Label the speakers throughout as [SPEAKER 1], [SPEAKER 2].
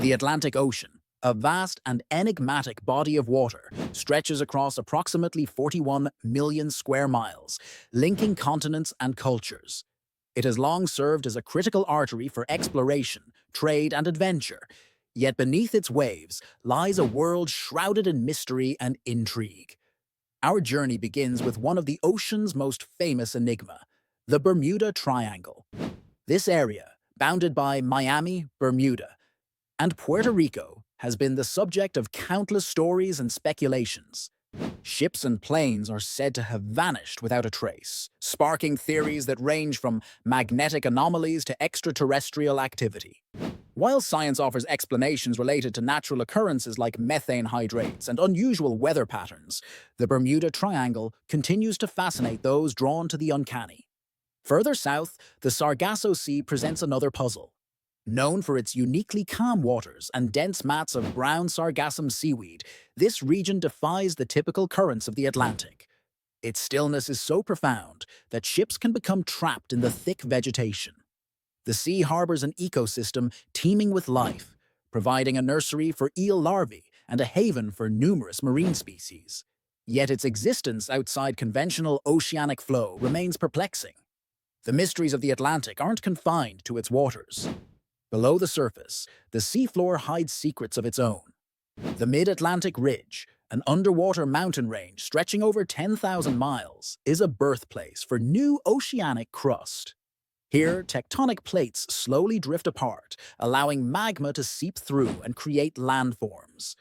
[SPEAKER 1] The Atlantic Ocean, a vast and enigmatic body of water, stretches across approximately 41 million square miles, linking continents and cultures. It has long served as a critical artery for exploration, trade, and adventure, yet beneath its waves lies a world shrouded in mystery and intrigue. Our journey begins with one of the ocean's most famous enigma, the Bermuda Triangle. This area, bounded by Miami, Bermuda, and Puerto Rico, has been the subject of countless stories and speculations. Ships and planes are said to have vanished without a trace, sparking theories that range from magnetic anomalies to extraterrestrial activity. While science offers explanations related to natural occurrences like methane hydrates and unusual weather patterns, the Bermuda Triangle continues to fascinate those drawn to the uncanny. Further south, the Sargasso Sea presents another puzzle. Known for its uniquely calm waters and dense mats of brown sargassum seaweed, this region defies the typical currents of the Atlantic. Its stillness is so profound that ships can become trapped in the thick vegetation. The sea harbors an ecosystem teeming with life, providing a nursery for eel larvae and a haven for numerous marine species. Yet its existence outside conventional oceanic flow remains perplexing. The mysteries of the Atlantic aren't confined to its waters. Below the surface, the seafloor hides secrets of its own. The Mid-Atlantic Ridge, an underwater mountain range stretching over 10,000 miles, is a birthplace for new oceanic crust. Here, tectonic plates slowly drift apart, allowing magma to seep through and create landforms.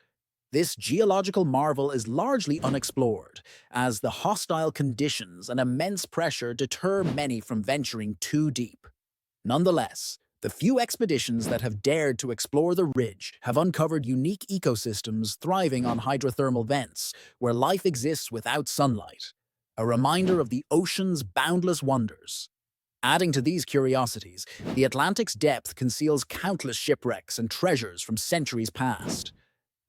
[SPEAKER 1] This geological marvel is largely unexplored, as the hostile conditions and immense pressure deter many from venturing too deep. Nonetheless, the few expeditions that have dared to explore the ridge have uncovered unique ecosystems thriving on hydrothermal vents, where life exists without sunlight, a reminder of the ocean's boundless wonders. Adding to these curiosities, the Atlantic's depth conceals countless shipwrecks and treasures from centuries past.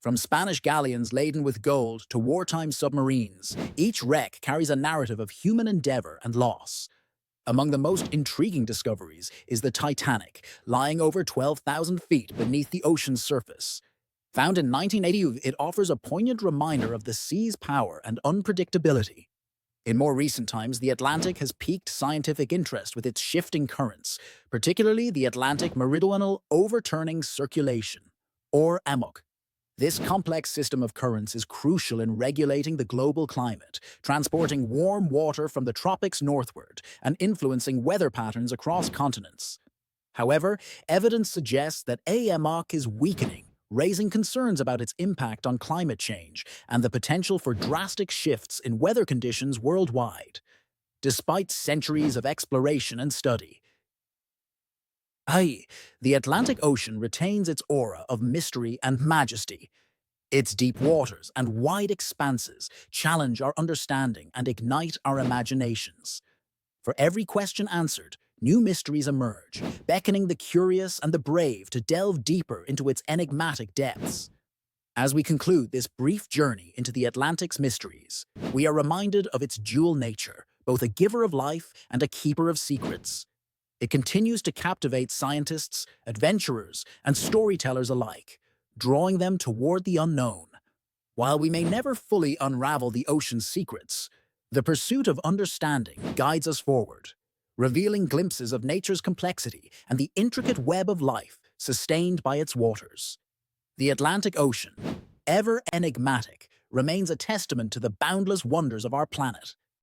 [SPEAKER 1] From Spanish galleons laden with gold to wartime submarines, each wreck carries a narrative of human endeavor and loss. Among the most intriguing discoveries is the Titanic, lying over 12,000 feet beneath the ocean's surface. Found in 1980, it offers a poignant reminder of the sea's power and unpredictability. In more recent times, the Atlantic has piqued scientific interest with its shifting currents, particularly the Atlantic Meridional Overturning Circulation, or AMOC. This complex system of currents is crucial in regulating the global climate, transporting warm water from the tropics northward and influencing weather patterns across continents. However, evidence suggests that AMOC is weakening, raising concerns about its impact on climate change and the potential for drastic shifts in weather conditions worldwide. Despite centuries of exploration and study, the Atlantic Ocean retains its aura of mystery and majesty. Its deep waters and wide expanses challenge our understanding and ignite our imaginations. For every question answered, new mysteries emerge, beckoning the curious and the brave to delve deeper into its enigmatic depths. As we conclude this brief journey into the Atlantic's mysteries, we are reminded of its dual nature, both a giver of life and a keeper of secrets. It continues to captivate scientists, adventurers, and storytellers alike, drawing them toward the unknown. While we may never fully unravel the ocean's secrets, the pursuit of understanding guides us forward, revealing glimpses of nature's complexity and the intricate web of life sustained by its waters. The Atlantic Ocean, ever enigmatic, remains a testament to the boundless wonders of our planet.